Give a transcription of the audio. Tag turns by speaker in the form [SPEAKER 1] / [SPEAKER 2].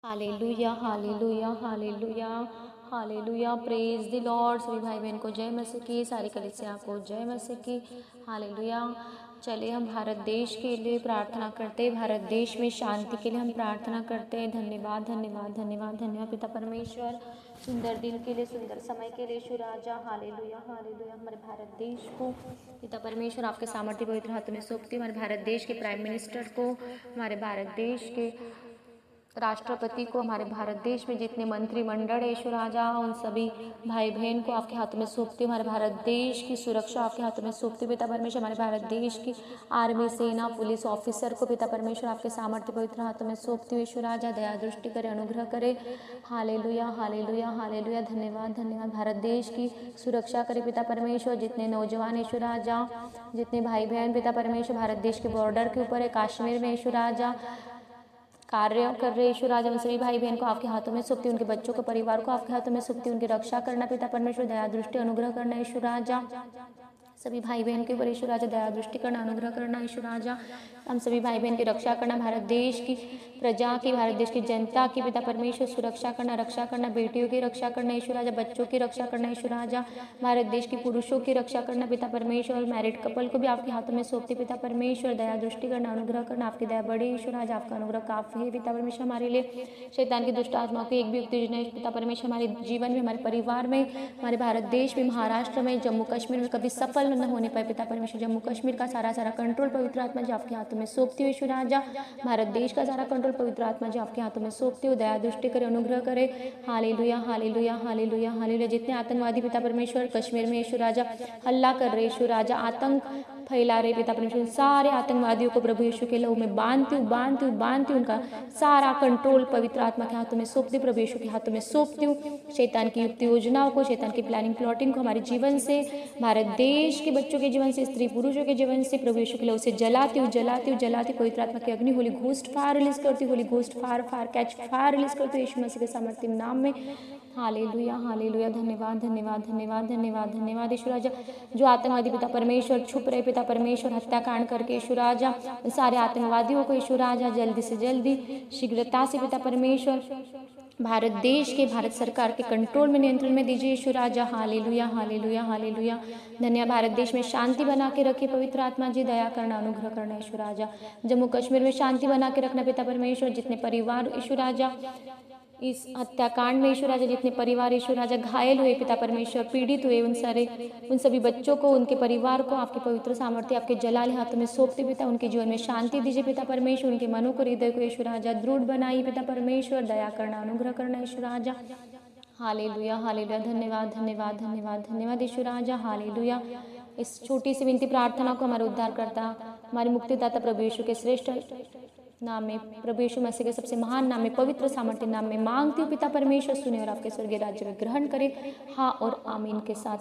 [SPEAKER 1] Hallelujah hallelujah hallelujah hallelujah. Praise the Lord. सभी भाई बहन को जय मसीह की, सारी कलीसिया को जय मसीह की। हालेलुया। चलिए हम भारत देश के लिए प्रार्थना करते हैं, भारत देश में शांति के लिए हम प्रार्थना करते हैं। धन्यवाद धन्यवाद धन्यवाद धन्यवाद पिता परमेश्वर, सुंदर दिन के लिए, सुंदर समय के लिए यीशु राजा। Hallelujah hallelujah. हमारे भारत देश को पिता परमेश्वर आपके सामर्थ्य पवित्र हाथों में सौंपती हूँ। हमारे भारत देश के प्राइम मिनिस्टर को, हमारे भारत देश के राष्ट्रपति को, हमारे भारत देश में जितने मंत्रिमंडल है यीशु राजा, उन सभी भाई बहन को आपके हाथों में सौंपती हूँ। हमारे भारत देश की सुरक्षा आपके हाथों में सौंपती हूँ पिता परमेश्वर। हमारे भारत देश की आर्मी, सेना, पुलिस ऑफिसर को पिता परमेश्वर आपके सामर्थ्य पवित्र हाथों में सौंपती हूँ यीशु राजा। दया दृष्टि करे, अनुग्रह करे। Hallelujah hallelujah hallelujah. धन्यवाद धन्यवाद। भारत देश की सुरक्षा करे पिता परमेश्वर। जितने नौजवान यीशु राजा, जितने भाई बहन पिता परमेश्वर भारत देश के बॉर्डर के ऊपर है, कश्मीर में यीशु राजा कार्य कर रहे यीशु राजा, उन सभी भाई बहन को आपके हाथों में सौंपती हूँ। उनके बच्चों को, परिवार को आपके हाथों में सौंपती हूँ। उनकी रक्षा करना पिता परमेश्वर, दया दृष्टि अनुग्रह करना यीशु राजा। सभी भाई बहन के ऊपर यीशु राजा दया दृष्टि करना, अनुग्रह करना यीशु राजा। हम सभी भाई बहन की रक्षा करना, भारत देश की प्रजा की, भारत देश की जनता की पिता परमेश्वर सुरक्षा करना, रक्षा करना। बेटियों की रक्षा करना यीशु राजा, बच्चों की रक्षा करना यीशु राजा। भारत देश की पुरुषों की रक्षा करना पिता परमेश्वर, और मैरिड कपल को भी आपके हाथों में सौंपती पिता परमेश्वर। दया दृष्टि करना, अनुग्रह करना। आपकी दया बड़ी यीशु राजा, आपका अनुग्रह काफी है पिता परमेश्वर हमारे लिए। शैतान की दुष्ट आत्मा को एक भी उत्तेजना पिता परमेश्वर हमारे जीवन में, हमारे परिवार में, हमारे भारत देश में, महाराष्ट्र में, जम्मू कश्मीर में कभी सफल न होने पाए पिता परमेश्वर। जम्मू कश्मीर का सारा कंट्रोल पवित्र आत्मा जी आपके हाथों में सौंपती हूँ यीशु राजा। भारत देश का सारा कंट्रोल पवित्र आत्मा जी आपके हाथों में सौंपती हूँ। दया दृष्टि करे, अनुग्रह करे। Hallelujah hallelujah hallelujah hallelujah. जितने आतंकवादी पिता परमेश्वर कश्मीर में यीशु राजा हल्ला कर रहे यीशु राजा, आतंक फैला रहे पिता परमेश्वर, सारे आतंकवादियों को प्रभु यीशु के लहू में बांधती हूँ बांधती हूँ बांधती हूँ। उनका सारा कंट्रोल पवित्र आत्मा के हाथों में सौंपती हूँ, प्रभु यीशु के हाथों में सौंपती हूँ। शैतान की युक्ति योजनाओं को, शैतान की प्लानिंग प्लॉटिंग को हमारे जीवन से, भारत देश के बच्चों के जीवन से, स्त्री पुरुषों के जीवन से प्रभु यीशु के लहू से जलाती हूँ जलाती हूँ जलाती हूँ। पवित्र आत्मा की अग्नि, होली घोस्ट फायर रिलीज करती हूँ, Holi ghost fire fire catch fire release करती हूँ यीशु मसीह के सामर्थ्य नाम में। Hallelujah hallelujah. धन्यवाद धन्यवाद धन्यवाद धन्यवाद धन्यवाद यीशु राजा। जो आतंकवादी पिता परमेश्वर छुप रहे पिता परमेश्वर, हत्याकांड करके यीशु राजा, सारे आतंकवादियों को यीशु राजा जल्दी से जल्दी, शीघ्रता से पिता परमेश्वर भारत देश के, भारत सरकार के कंट्रोल में, नियंत्रण में दीजिए यीशु राजा। Hallelujah hallelujah hallelujah. धन्यवाद। भारत देश में शांति बना के रखिए पवित्र आत्मा जी, दया करना, अनुग्रह करना यीशु राजा। जम्मू कश्मीर में शांति बना के रखना पिता परमेश्वर। जितने परिवार यीशु राजा इस हत्याकांड में यीशु राजा, जितने परिवार यीशु राजा घायल हुए पिता परमेश्वर, पीड़ित हुए, उन सभी बच्चों को, उनके परिवार को आपके पवित्र सामर्थ्य, आपके जलाले हाथों में सौंपते पिता। उनके जीवन में शांति दीजिए पिता परमेश्वर। उनके मनों को, हृदय को यीशु राजा दृढ़ बनाइए पिता परमेश्वर। दया करना, अनुग्रह करना यीशु राजा। Hallelujah hallelujah. धन्यवाद धन्यवाद धन्यवाद धन्यवाद यीशु राजा। हालेलुया। इस छोटी सी विनती प्रार्थना को हमारे उद्धार करता, हमारे मुक्तिदाता प्रभु यीशु के श्रेष्ठ नाम में, प्रभु यीशु मसीह के सबसे महान नाम में, पवित्र सामर्थ्य नाम में मांगती हूँ पिता परमेश्वर। सुने और आपके स्वर्गीय राज्य में ग्रहण करे। हाँ और आमीन के साथ।